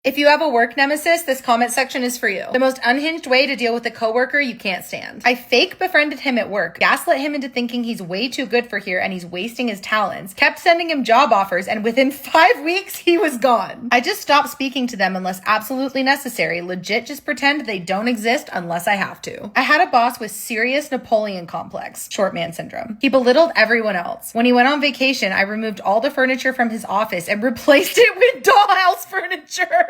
If you have a work nemesis, this comment section is for you. The most unhinged way to deal with a coworker you can't stand. I fake befriended him at work, gaslit him into thinking he's way too good for here and he's wasting his talents, kept sending him job offers, and within 5 weeks, he was gone. I just stopped speaking to them unless absolutely necessary, legit just pretend they don't exist unless I have to. I had a boss with serious Napoleon complex, short man syndrome. He belittled everyone else. When he went on vacation, I removed all the furniture from his office and replaced it with dollhouse furniture.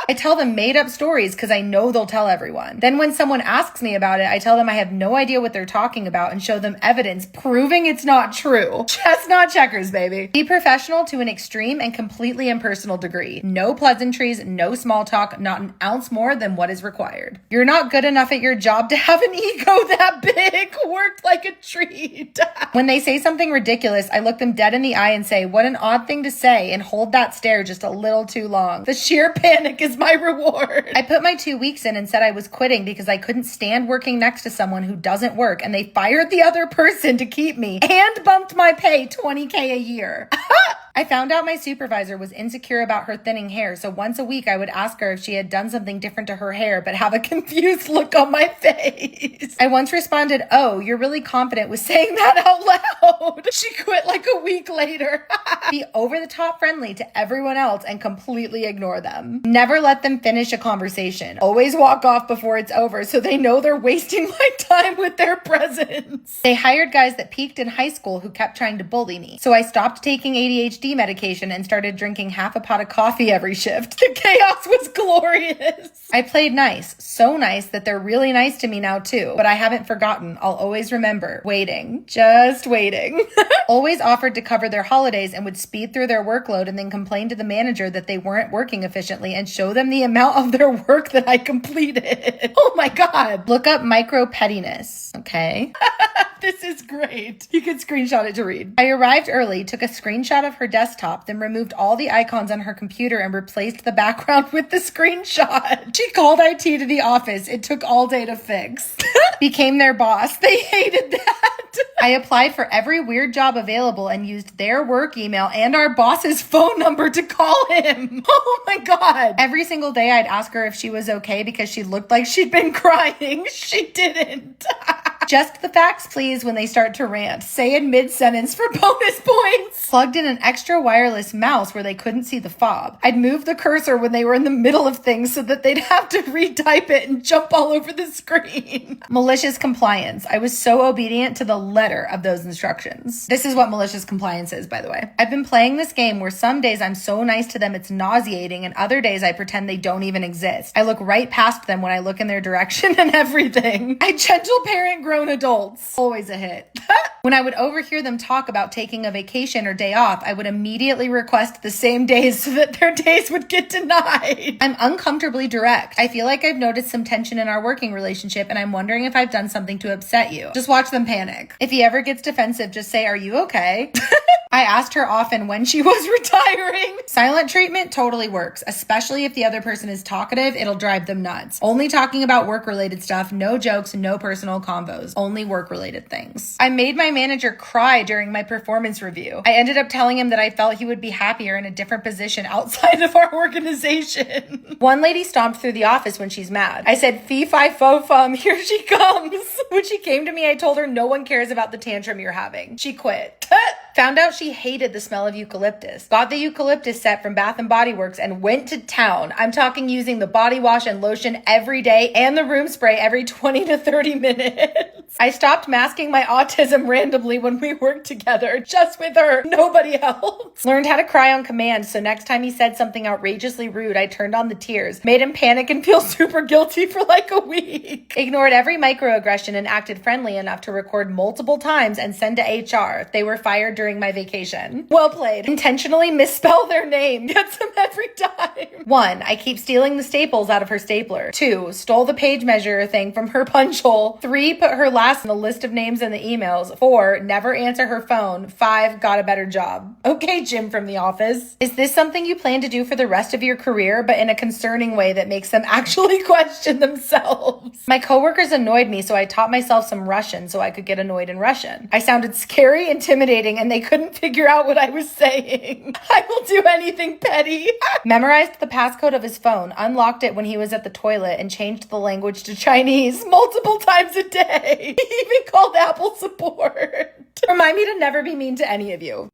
I tell them made up stories because I know they'll tell everyone. Then when someone asks me about it, I tell them I have no idea what they're talking about and show them evidence proving it's not true. Chestnut checkers, baby. Be professional to an extreme and completely impersonal degree. No pleasantries, no small talk, not an ounce more than what is required. You're not good enough at your job to have an ego that big. Worked like a treat. When they say something ridiculous, I look them dead in the eye and say, what an odd thing to say, and hold that stare just a little too long. The sheer panic is my reward. I put my 2 weeks in and said I was quitting because I couldn't stand working next to someone who doesn't work, and they fired the other person to keep me and bumped my pay $20K a year. I found out my supervisor was insecure about her thinning hair, so once a week I would ask her if she had done something different to her hair, but have a confused look on my face. I once responded, oh, you're really confident with saying that out loud. She quit like a week later. Be over-the-top friendly to everyone else and completely ignore them. Never let them finish a conversation. Always walk off before it's over so they know they're wasting my time with their presence. They hired guys that peaked in high school who kept trying to bully me, so I stopped taking ADHD medication and started drinking half a pot of coffee every shift. The chaos was glorious. I played nice, so nice that they're really nice to me now too, but I haven't forgotten. I'll always remember. Waiting. Just waiting. Always offered to cover their holidays and would speed through their workload and then complain to the manager that they weren't working efficiently and show them the amount of their work that I completed. Oh my God. Look up micro-pettiness. Okay. This is great. You can screenshot it to read. I arrived early, took a screenshot of her desktop, then removed all the icons on her computer and replaced the background with the screenshot. She called IT to the office. It took all day to fix. Became their boss. They hated that. I applied for every weird job available and used their work email and our boss's phone number to call him. Oh my God. Every single day I'd ask her if she was okay because she looked like she'd been crying. She didn't. Just the facts, please, when they start to rant. Say in mid-sentence for bonus points. Plugged in an extra wireless mouse where they couldn't see the fob. I'd move the cursor when they were in the middle of things so that they'd have to retype it and jump all over the screen. Malicious compliance. I was so obedient to the letter of those instructions. This is what malicious compliance is, by the way. I've been playing this game where some days I'm so nice to them it's nauseating, and other days I pretend they don't even exist. I look right past them when I look in their direction and everything. I gentle parent grown adults. Always a hit. When I would overhear them talk about taking a vacation or day off, I would immediately request the same days so that their days would get denied. I'm uncomfortably direct. I feel like I've noticed some tension in our working relationship and I'm wondering if I've done something to upset you. Just watch them panic. If he ever gets defensive, just say, are you okay? I asked her often when she was retiring. Silent treatment totally works, especially if the other person is talkative. It'll drive them nuts. Only talking about work-related stuff, no jokes, no personal convos, only work-related things. I made my manager cry during my performance review. I ended up telling him that I felt he would be happier in a different position outside of our organization. One lady stomped through the office when she's mad. I said, fee fi fo fum, here she comes. When she came to me, I told her no one cares about the tantrum you're having. She quit. Found out she hated the smell of eucalyptus. Got the eucalyptus set from Bath & Body Works and went to town. I'm talking using the body wash and lotion every day and the room spray every 20 to 30 minutes. I stopped masking my autism randomly when we worked together, just with her, nobody else. Learned how to cry on command, so next time he said something outrageously rude, I turned on the tears, made him panic and feel super guilty for like a week. Ignored every microaggression and acted friendly enough to record multiple times and send to HR. They were fired during my vacation. Well played. Intentionally misspell their name. Gets them every time. 1. I keep stealing the staples out of her stapler. 2. Stole the page measure thing from her punch hole. 3. Put her last on the list of names in the emails. 4, never answer her phone. 5, got a better job. Okay, Jim from The Office. Is this something you plan to do for the rest of your career, but in a concerning way that makes them actually question themselves? My coworkers annoyed me, so I taught myself some Russian so I could get annoyed in Russian. I sounded scary, intimidating, and they couldn't figure out what I was saying. I will do anything petty. Memorized the passcode of his phone, unlocked it when he was at the toilet, and changed the language to Chinese multiple times a day. He even called Apple support. Remind me to never be mean to any of you.